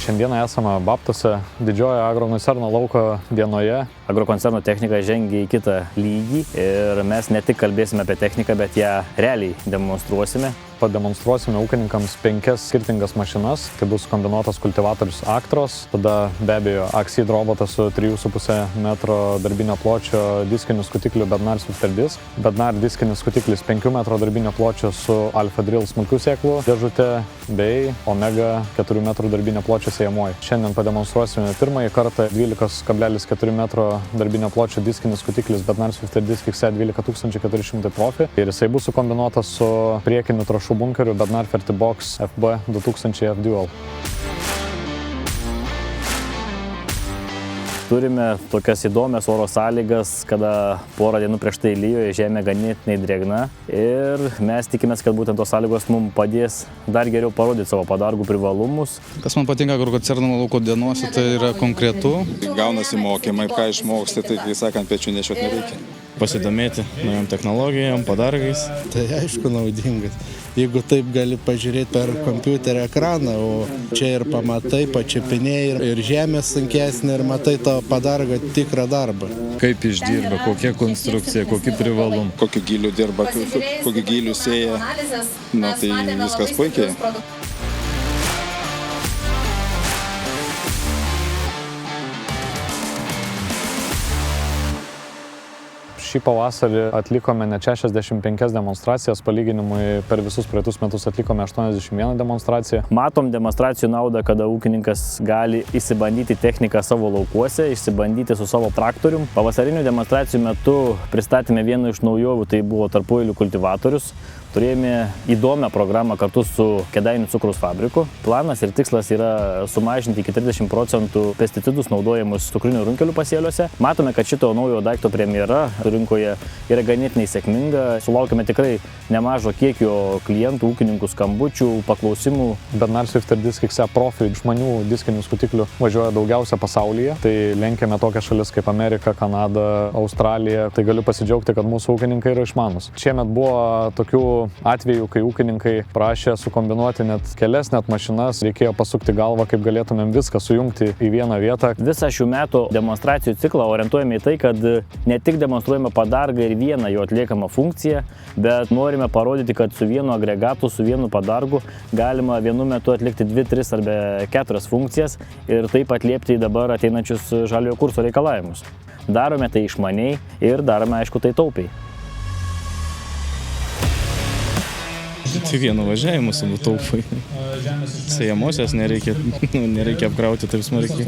Šiandieną esame Baptose, didžiojo agrokoncerno lauko dienoje. Agrokoncerno technika žengia į kitą lygį ir mes ne tik kalbėsime apie techniką, bet ją realiai demonstruosime. Pademonstruosime ūkininkams 5 skirtingas mašinas. Tai bus kombinuotas kultivatorius Actros, tada be abejo Axeed robotas su 3,5 metro darbinio pločio diskiniu skutikliu Bednar Swifterdisc. Bednar diskinis skutiklis 5 metro darbinio pločio su Alpha Drill smulkių sėklų dėžute bei Omega 4 metrų darbinio pločio sėjamoji. Šiandien pademonstruosime pirmąjį kartą 12,4 metro darbinio pločio diskinis skutiklis Bednar Swifterdisc XE 12400 Profi ir jisai bus sukombinuotas su priekiniu trąšų bunkeriu Bednar Fertibox FB 2000 F-Dual. Turime tokias įdomias oro sąlygas, kada porą dienų prieš tai lyjo, žemė ganėtinai drėgna ir mes tikimės, kad būtent tos sąlygos mums padės dar geriau parodyti savo padargų privalumus. Kas man patinka agrokoncerno lauko dienose, tai yra konkretu. Gaunasi mokymai, ką išmoksti, tai, kai sakant, pečių nešiot nereikia. Pasidomėti naujom technologijom, padargais. Tai aišku naudingas. Jeigu taip gali pažiūrėti per kompiuterio ekraną, o čia ir pamatai, pačiupinėjai ir žemė sunkesnė ir matai to padargo tikrą darbą. Kaip išdirba, kokia konstrukcija, kokį privalum. Kokiu giliu dirba, kokiu giliu sėja, tai viskas puikiai. Šį pavasarį atlikome net 65 demonstracijas, palyginimui per visus praeitus metus atlikome 81 demonstraciją. Matom demonstracijų naudą, kada ūkininkas gali išsibandyti techniką savo laukuose, išsibandyti su savo traktorium. Pavasarinių demonstracijų metu pristatėme vieną iš naujovių, tai buvo tarpueilių kultivatorius. Turėjome įdomią programą kartu su Kėdainių cukraus fabriku. Planas ir tikslas yra sumažinti iki 30% pesticidus naudojamus cukrinių runkelių pasėliuose. Matome, kad šito naujo daikto premjera rinkoje yra ganėtinai sėkminga. Sulaukime tikrai nemažo kiekio klientų, ūkininkų skambučių, paklausimų. Bednar Swifterdisc XE Profi išmanių diskinių skutiklių važiuoja daugiausia pasaulyje. Tai lenkiame tokias šalis kaip Amerika, Kanada, Australija. Tai galiu pasidžiaugti, kad mūsų ūkininkai yra išmanus. Šiemet buvo tokių atvejų, kai ūkininkai prašė sukombinuoti net kelias mašinas, reikėjo pasukti galvą, kaip galėtumėm viską sujungti į vieną vietą. Visą šių metų demonstracijų ciklą orientuojame į tai, kad ne tik demonstruojame padargą ir vieną jo atliekamą funkciją, bet norime parodyti, kad su vienu agregatu, su vienu padargu galima vienu metu atlikti 2, 3 arba 4 funkcijas ir taip atliepti dabar ateinančius žaliojo kurso reikalavimus. Darome tai išmaniai ir darome, aišku, tai taupiai. Tai vienu važiavimu sutaupai. Sėjamosios nereikia apkrauti taip smarkiai.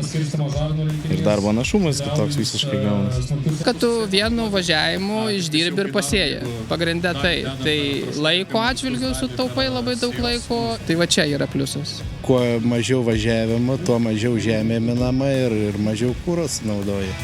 Ir darbo našumas kitoks visiškai gaunas. Kad tu vienu važiavimu išdirbi ir pasėji. Pagrinde tai. Tai laiko atžvilgiu sutaupai labai daug laiko. Tai va čia yra pliusas. Kuo mažiau važiavimo, tuo mažiau žemė minama ir mažiau kūros naudoja.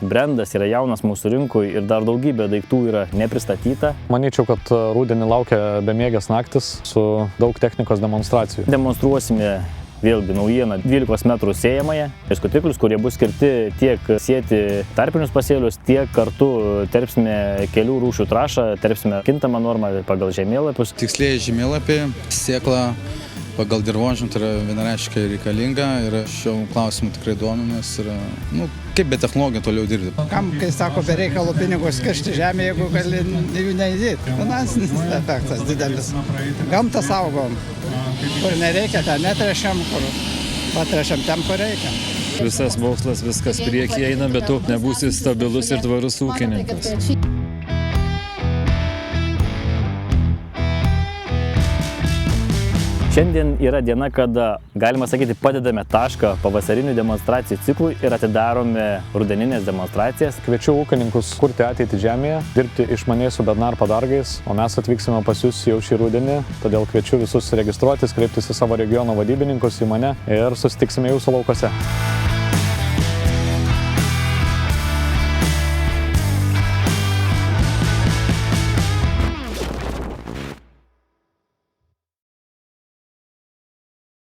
Brendas yra jaunas mūsų rinkui ir dar daugybė daiktų yra nepristatyta. Manyčiau, kad rudenį laukia bemiegės naktis su daug technikos demonstracijų. Demonstruosime vėlgi naujieną 12 metrų sėjamąją ir skutiklius, kurie bus skirti tiek sėti tarpinius pasėlius, tiek kartu terpsime kelių rūšių trąšą, terpsime kintamą normą pagal žemėlapius. Tikslieji žemėlapiai, sėkla pagal dirvožemį tai yra vienareikšmiškai reikalinga ir šiuo klausimu tikrai domimės ir kaip be technologijų toliau dirbti. Kam, kai sako, be reikalo pinigus skirti žemė, jeigu gali jų neįdėti. Finansinis efektas didelis. Gamtą saugom. Kur nereikia, ten netrešiam, kur patrešiam ten, kur reikia. Visas mokslas, viskas priekyje eina, bet tu nebūsi stabilus ir tvarus ūkininkas. Šiandien yra diena, kada, galima sakyti, padedame tašką pavasarinių demonstracijų ciklui ir atidarome rudeninės demonstracijas. Kviečiu ūkininkus kurti ateitį žemėje, dirbti išmaniai su Bednar padargais, o mes atvyksime pas jūs jau šį rudenį, todėl kviečiu visus registruotis, kreiptis į savo regiono vadybininkus, į mane ir susitiksime jūsų laukose.